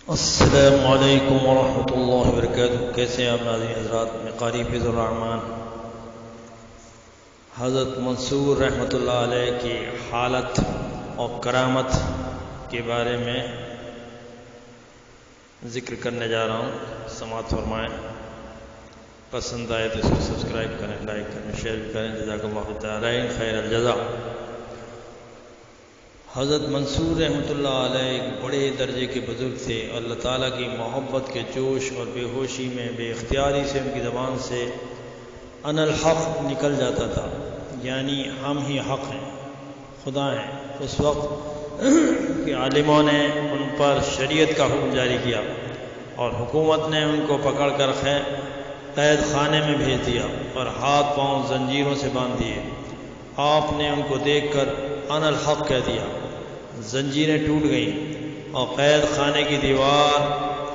السلام علیکم ورحمۃ اللہ وبرکاتہ۔ کیسے ہیں آپ ناظرین حضرات؟ میں قاری فیض الرحمان حضرت منصور رحمۃ اللہ علیہ کی حالت اور کرامت کے بارے میں ذکر کرنے جا رہا ہوں، سماعت فرمائیں۔ پسند آئے تو اس کو سبسکرائب کریں، لائک کریں، شیئر بھی کریں۔ جزاک اللہ تعالی خیر الجزا۔ حضرت منصور رحمۃ اللہ علیہ ایک بڑے درجے کے بزرگ تھے۔ اللہ تعالیٰ کی محبت کے جوش اور بے ہوشی میں بے اختیاری سے ان کی زبان سے ان الحق نکل جاتا تھا، یعنی ہم ہی حق ہیں، خدا ہیں۔ اس وقت کے عالموں نے ان پر شریعت کا حکم جاری کیا اور حکومت نے ان کو پکڑ کر قید خانے میں بھیج دیا اور ہاتھ پاؤں زنجیروں سے باندھ دیے۔ آپ نے ان کو دیکھ کر ان الحق کہہ دیا، زنجیریں ٹوٹ گئیں اور قید خانے کی دیوار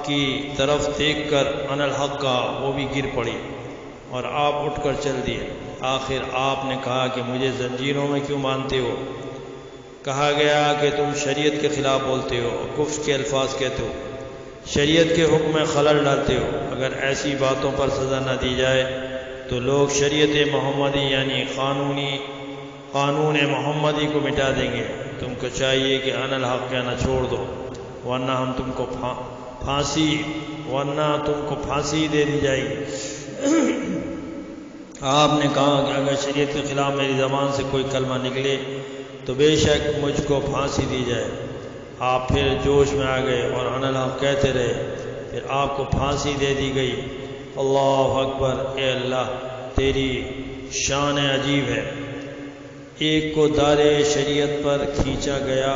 کی طرف دیکھ کر ان الحق کا وہ بھی گر پڑی اور آپ اٹھ کر چل دیے۔ آخر آپ نے کہا کہ مجھے زنجیروں میں کیوں باندھتے ہو؟ کہا گیا کہ تم شریعت کے خلاف بولتے ہو، کفر کے الفاظ کہتے ہو، شریعت کے حکم میں خلل ڈالتے ہو۔ اگر ایسی باتوں پر سزا نہ دی جائے تو لوگ شریعت محمدی یعنی قانون محمدی کو مٹا دیں گے۔ تم کو چاہیے کہ ان الحق کہنا چھوڑ دو، ورنہ تم کو پھانسی دے دی جائے گی۔ آپ نے کہا کہ اگر شریعت کے خلاف میری زبان سے کوئی کلمہ نکلے تو بے شک مجھ کو پھانسی دی جائے۔ آپ پھر جوش میں آ گئے اور ان الحق کہتے رہے، پھر آپ کو پھانسی دے دی گئی۔ اللہ اکبر! اے اللہ، تیری شان عجیب ہے۔ ایک کو دارِ شریعت پر کھینچا گیا،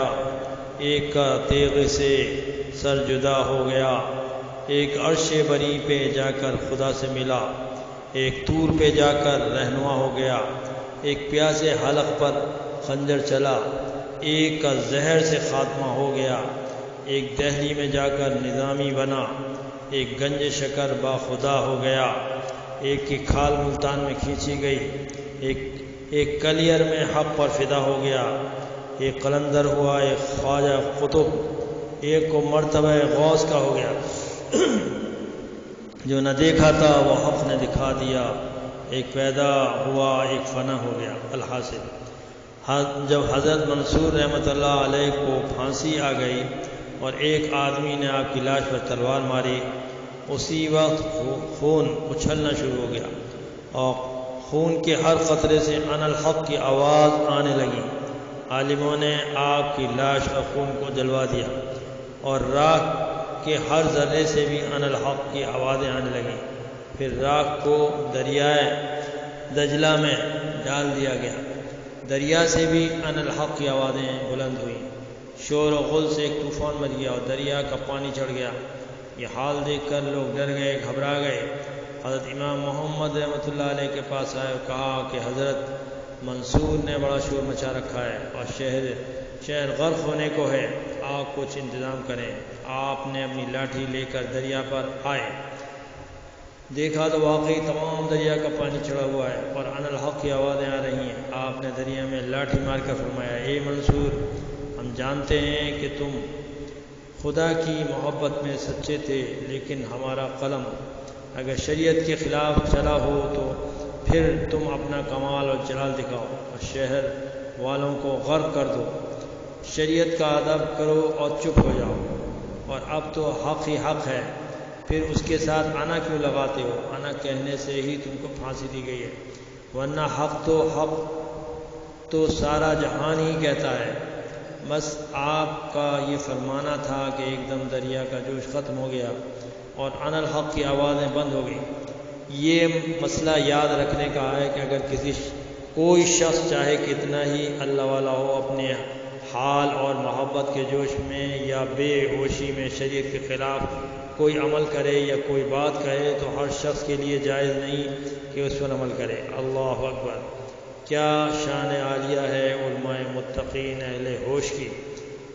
ایک کا تیغ سے سر جدا ہو گیا، ایک عرش بری پہ جا کر خدا سے ملا، ایک طور پہ جا کر رہنما ہو گیا، ایک پیاسے حلق پر خنجر چلا، ایک کا زہر سے خاتمہ ہو گیا، ایک دہلی میں جا کر نظامی بنا، ایک گنج شکر با خدا ہو گیا، ایک کی کھال ملتان میں کھینچی گئی، ایک کلیر میں حق پر فدا ہو گیا، ایک قلندر ہوا، ایک خواجہ قطب، ایک کو مرتبہ غوث کا ہو گیا۔ جو نہ دیکھا تھا وہ حق نے دکھا دیا، ایک پیدا ہوا، ایک فنا ہو گیا۔ الحاصل، جب حضرت منصور رحمۃ اللہ علیہ کو پھانسی آ گئی اور ایک آدمی نے آپ کی لاش پر تلوار ماری، اسی وقت خون اچھلنا شروع ہو گیا اور خون کے ہر قطرے سے ان الحق کی آواز آنے لگی۔ عالموں نے آپ کی لاش اور خون کو جلوا دیا اور راکھ کے ہر ذرے سے بھی ان الحق کی آوازیں آنے لگیں۔ پھر راکھ کو دریائے دجلہ میں ڈال دیا گیا، دریا سے بھی ان الحق کی آوازیں بلند ہوئیں۔ شور و غل سے ایک طوفان مچ گیا اور دریا کا پانی چڑھ گیا۔ یہ حال دیکھ کر لوگ ڈر گئے، گھبرا گئے۔ حضرت امام محمد رحمۃ اللہ علیہ کے پاس آئے اور کہا کہ حضرت منصور نے بڑا شور مچا رکھا ہے اور شہر غرق ہونے کو ہے، آپ کچھ انتظام کریں۔ آپ نے اپنی لاٹھی لے کر دریا پر آئے، دیکھا تو واقعی تمام دریا کا پانی چڑھا ہوا ہے اور ان الحق کی آوازیں آ رہی ہیں۔ آپ نے دریا میں لاٹھی مار کر فرمایا، اے منصور، ہم جانتے ہیں کہ تم خدا کی محبت میں سچے تھے، لیکن ہمارا قلم اگر شریعت کے خلاف چلا ہو تو پھر تم اپنا کمال اور جلال دکھاؤ اور شہر والوں کو غرق کر دو۔ شریعت کا ادب کرو اور چپ ہو جاؤ، اور اب تو حق ہی حق ہے، پھر اس کے ساتھ انا کیوں لگاتے ہو؟ انا کہنے سے ہی تم کو پھانسی دی گئی ہے، ورنہ حق تو سارا جہان ہی کہتا ہے۔ بس آپ کا یہ فرمانا تھا کہ ایک دم دریا کا جوش ختم ہو گیا اور ان الحق کی آوازیں بند ہو گئیں۔ یہ مسئلہ یاد رکھنے کا ہے کہ اگر کوئی شخص چاہے کتنا ہی اللہ والا ہو، اپنے حال اور محبت کے جوش میں یا بے ہوشی میں شریعت کے خلاف کوئی عمل کرے یا کوئی بات کہے تو ہر شخص کے لیے جائز نہیں کہ اس پر عمل کرے۔ اللہ اکبر! کیا شان عالیہ ہے علماء متقین اہل ہوش کی،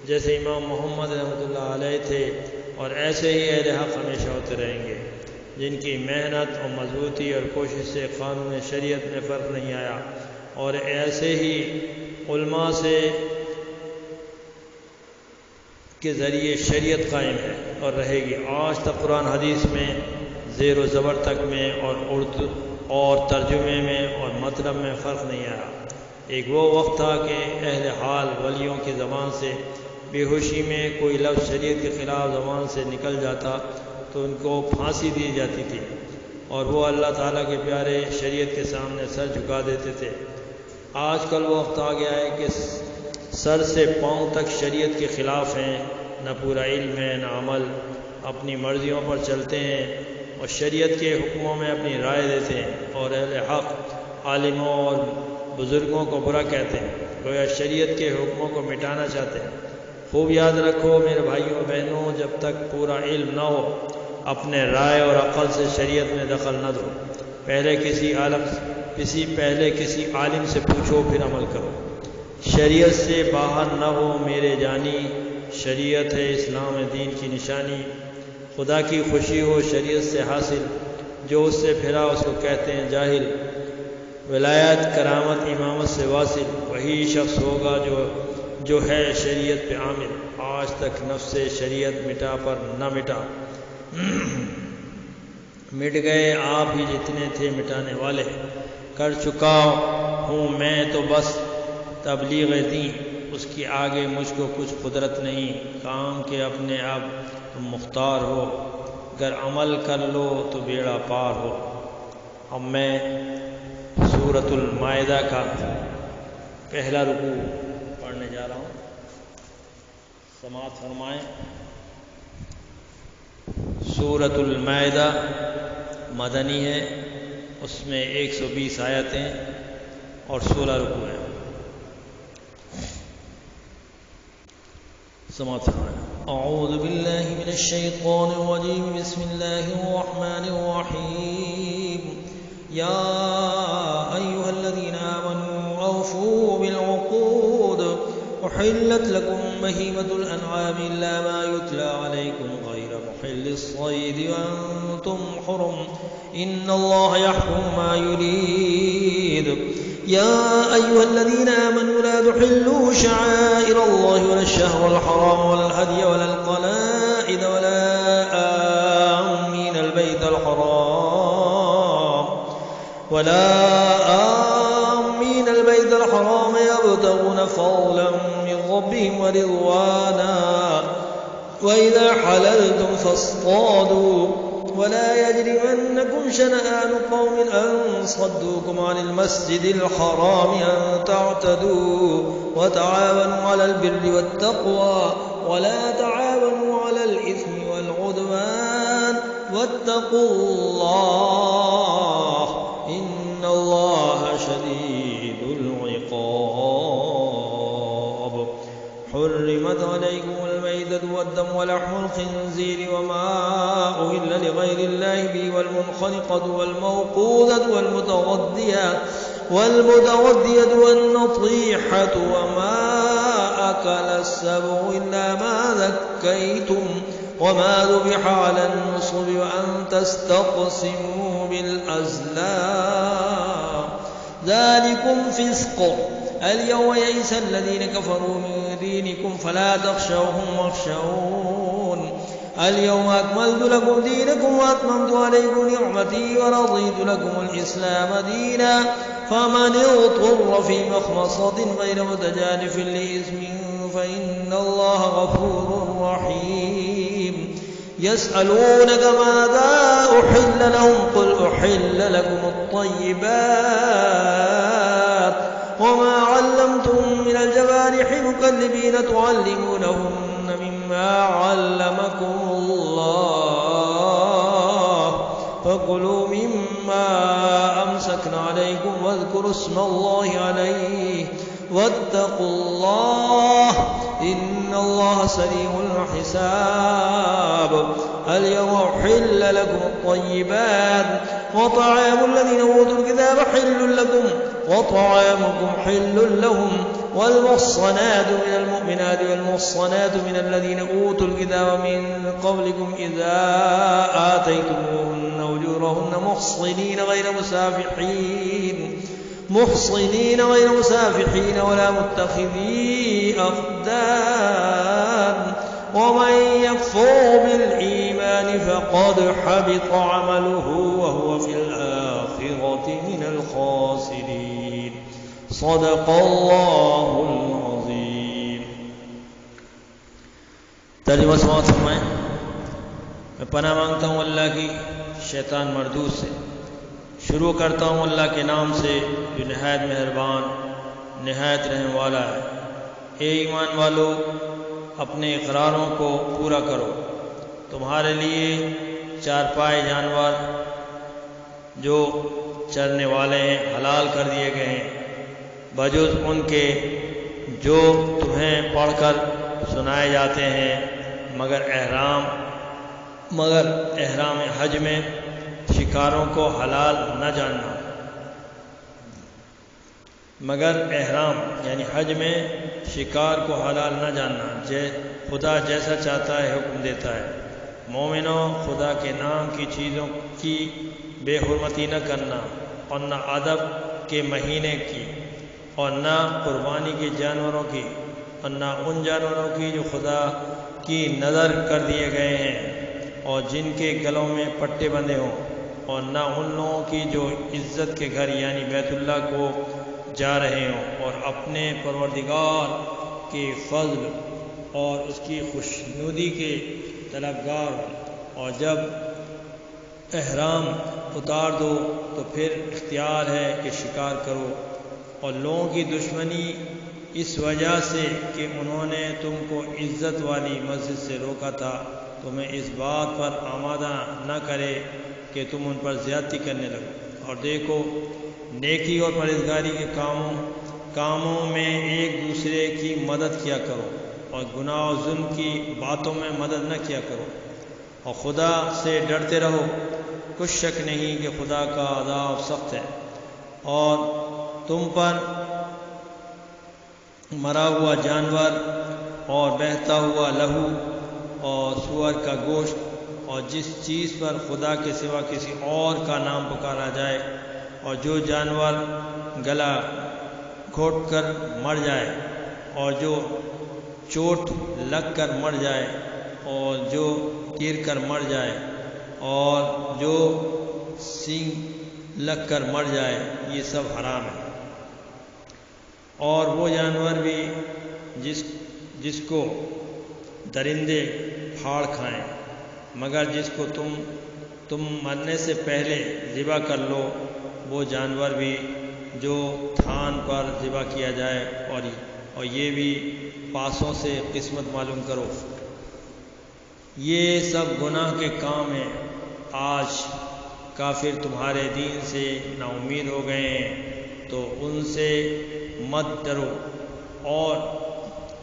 جیسے امام محمد رحمۃ اللہ علیہ تھے، اور ایسے ہی اہل حق ہمیشہ ہوتے رہیں گے، جن کی محنت اور مضبوطی اور کوشش سے قانون شریعت میں فرق نہیں آیا، اور ایسے ہی علماء سے کے ذریعے شریعت قائم ہے اور رہے گی۔ آج تک قرآن حدیث میں زیر و زبر تک میں اور اردو اور ترجمے میں اور مطلب میں فرق نہیں آیا۔ ایک وہ وقت تھا کہ اہل حال ولیوں کی زبان سے بے ہوشی میں کوئی لفظ شریعت کے خلاف زبان سے نکل جاتا تو ان کو پھانسی دی جاتی تھی اور وہ اللہ تعالیٰ کے پیارے شریعت کے سامنے سر جھکا دیتے تھے۔ آج کل وقت آ گیا ہے کہ سر سے پاؤں تک شریعت کے خلاف ہیں، نہ پورا علم ہے نہ عمل، اپنی مرضیوں پر چلتے ہیں اور شریعت کے حکموں میں اپنی رائے دیتے ہیں اور اہل حق عالموں اور بزرگوں کو برا کہتے ہیں، گویا شریعت کے حکموں کو مٹانا چاہتے ہیں۔ خوب یاد رکھو میرے بھائیوں بہنوں، جب تک پورا علم نہ ہو اپنے رائے اور عقل سے شریعت میں دخل نہ دو۔ پہلے کسی عالم سے پوچھو پھر عمل کرو۔ شریعت سے باہر نہ ہو میرے جانی، شریعت ہے اسلام دین کی نشانی۔ خدا کی خوشی ہو شریعت سے حاصل، جو اس سے پھرا اس کو کہتے ہیں جاہل۔ ولایت کرامت امامت سے واصل، وہی شخص ہوگا جو ہے شریعت پہ عامل۔ آج تک نفس شریعت مٹا پر نہ مٹا، مٹ گئے آپ ہی جتنے تھے مٹانے والے۔ کر چکا ہوں میں تو بس تبلیغ دین، اس کی آگے مجھ کو کچھ قدرت نہیں۔ کام کے اپنے اب تم مختار ہو، اگر عمل کر لو تو بیڑا پار ہو۔ اب میں سورۃ المائدہ کا پہلا رکوع پڑھنے جا رہا ہوں، سماعت فرمائیں۔ سورۃ المائدہ مدنی ہے، اس میں 120 آیتیں اور 16 رکوع ہیں۔ سماعت فرمائیں۔ اعوذ باللہ من الشیطان الرجیم، بسم اللہ الرحمن الرحیم۔ یا ایھا الذین آمنوا اوفوا بالعقود، احلت لکم بہیمۃ الانعام الا ما یتلی علیکم غیر محل الصید وانتم حرم، ان اللہ یحکم ما یرید۔ یا ایھا الذین آمنوا لا تحلوا شعائر اللہ ولا الشہر الحرام ولا الہدی ولا القلائد ولا آمین البیت الحرام يبتغون فضلا من ربهم ورضوانا، وإذا حللتم فاصطادوا، ولا يجرمنكم شنآن قوم أن صدوكم عن المسجد الحرام أن تعتدوا، وتعاونوا على البر والتقوى ولا تعاونوا على الإثم والعدوان، واتقوا الله إن الله شديد العقاب۔ حرمت عليكم الميتة والدم ولحم الخنزير وما أهل لغير الله به، والمنخنقة والموقوذة والمتردية والنطيحة وما أكل السبع إلا ما ذكيتم وما ذبح على النصب وأن تستقسموا بالأزلام، ذلكم فسق۔ اليوم يئس الذين كفروا من دينكم فلا تخشوهم واخشون، اليوم أكملت لكم دينكم وأتممت عليكم نعمتي ورضيت لكم الإسلام دينا، فمن اضطر في مخمصة غير متجانف لإثم فإن الله غفور رحيم۔ يسألونك ماذا أحل لهم، قل أحل لكم الطيبات وما علمتم من الجوارح مكلبين تعلمونهن مما علمكم الله، فكلوا مما أمسكن عليكم واذكروا اسم الله عليه، واتقوا الله إن الله سريع الحساب۔ اليوم أحل لكم الطيبات وطعام الذين أوتوا الكتاب حل لكم وطعامكم حل لهم، والمحصنات من المؤمنات والمحصنات من الذين أوتوا الكتاب من قبلكم إذا آتيتموهن أجورهن محصنين غير مسافحين ولا متخذي أخدان، ومن يكفر بالإيمان فقد حبط عمله وهو في الآخرة من الخاسرين صدق الله العظيم. ترجمہ سماعت فرمائیں. میں پناہ مانگتا ہوں اللہ کی شیطان مردود سے. شروع کرتا ہوں اللہ کے نام سے جو نہایت مہربان نہایت رحم والا ہے. اے ایمان والو، اپنے اقراروں کو پورا کرو. تمہارے لیے چارپائے جانور جو چرنے والے ہیں حلال کر دیے گئے ہیں، بجز ان کے جو تمہیں پڑھ کر سنائے جاتے ہیں، مگر احرام حج میں شکاروں کو حلال نہ جاننا. مگر احرام یعنی حج میں شکار کو حلال نہ جاننا. خدا جیسا چاہتا ہے حکم دیتا ہے. مومنوں، خدا کے نام کی چیزوں کی بے حرمتی نہ کرنا، اور نہ ادب کے مہینے کی، اور نہ قربانی کے جانوروں کی، اور نہ ان جانوروں کی جو خدا کی نظر کر دیے گئے ہیں اور جن کے گلوں میں پٹے بندھے ہوں، اور نہ ان لوگوں کی جو عزت کے گھر یعنی بیت اللہ کو جا رہے ہوں اور اپنے پروردگار کے فضل اور اس کی خوشنودی کے طلبگار ہوں. اور جب احرام اتار دو تو پھر اختیار ہے کہ شکار کرو. اور لوگوں کی دشمنی اس وجہ سے کہ انہوں نے تم کو عزت والی مسجد سے روکا تھا، تمہیں اس بات پر آمادہ نہ کرے کہ تم ان پر زیادتی کرنے لگو. اور دیکھو، نیکی اور پرہیزگاری کے کاموں میں ایک دوسرے کی مدد کیا کرو، اور گناہ و ظلم کی باتوں میں مدد نہ کیا کرو، اور خدا سے ڈرتے رہو. کچھ شک نہیں کہ خدا کا عذاب سخت ہے. اور تم پر مرا ہوا جانور اور بہتا ہوا لہو اور سور کا گوشت اور جس چیز پر خدا کے سوا کسی اور کا نام پکارا جائے، اور جو جانور گلا گھوٹ کر مر جائے، اور جو چوٹ لگ کر مر جائے، اور جو تیر کر مر جائے، اور جو سینگ لگ کر مر جائے، یہ سب حرام ہے. اور وہ جانور بھی جس کو درندے پھاڑ کھائیں، مگر جس کو تم مرنے سے پہلے ذبح کر لو، وہ جانور بھی جو تھان پر ذبح کیا جائے. اور یہ بھی پاسوں سے قسمت معلوم کرو. یہ سب گناہ کے کام ہیں. آج کافر تمہارے دین سے نا امید ہو گئے ہیں، تو ان سے مت ڈرو اور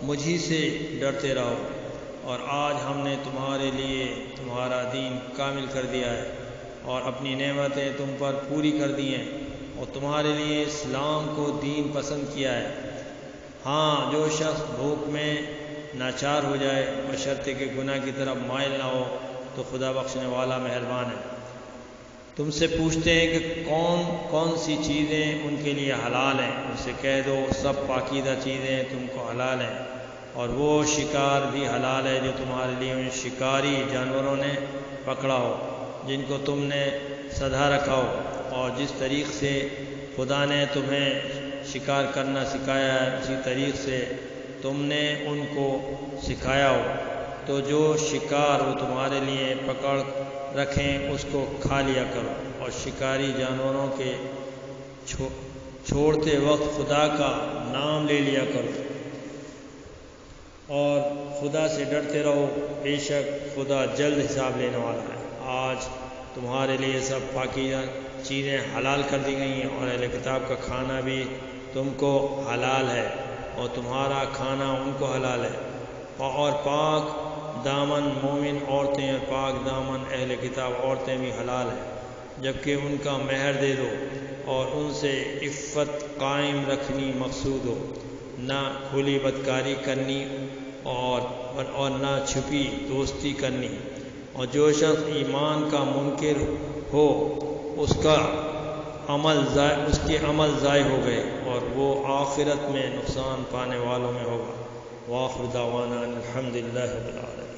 مجھی سے ڈرتے رہو. اور آج ہم نے تمہارے لیے تمہارا دین کامل کر دیا ہے اور اپنی نعمتیں تم پر پوری کر دی ہیں، اور تمہارے لیے اسلام کو دین پسند کیا ہے. ہاں، جو شخص بھوک میں ناچار ہو جائے بشرطے کہ گناہ کی طرف مائل نہ ہو تو خدا بخشنے والا مہربان ہے. تم سے پوچھتے ہیں کہ کون کون سی چیزیں ان کے لیے حلال ہیں. ان سے کہہ دو سب پاکیزہ چیزیں تم کو حلال ہیں، اور وہ شکار بھی حلال ہے جو تمہارے لیے ان شکاری جانوروں نے پکڑا ہو جن کو تم نے سدھا رکھا ہو، اور جس طریق سے خدا نے تمہیں شکار کرنا سکھایا ہے اسی طریق سے تم نے ان کو سکھایا ہو. تو جو شکار وہ تمہارے لیے پکڑ رکھیں اس کو کھا لیا کرو، اور شکاری جانوروں کے چھوڑتے وقت خدا کا نام لے لیا کرو، اور خدا سے ڈرتے رہو. بے شک خدا جلد حساب لینے والا ہے. آج تمہارے لیے سب پاکیزہ چیزیں حلال کر دی گئی ہیں، اور اہل کتاب کا کھانا بھی تم کو حلال ہے، اور تمہارا کھانا ان کو حلال ہے. اور پاک دامن مومن عورتیں اور پاک دامن اہل کتاب عورتیں بھی حلال ہیں، جبکہ ان کا مہر دے دو اور ان سے عفت قائم رکھنی مقصود ہو، نہ کھلی بدکاری کرنی اور نہ چھپی دوستی کرنی. اور جو شخص ایمان کا منکر ہو اس کے عمل ضائع ہو گئے، اور وہ آخرت میں نقصان پانے والوں میں ہوگا. وآخر دعوانا الحمد للہ رب العالمین.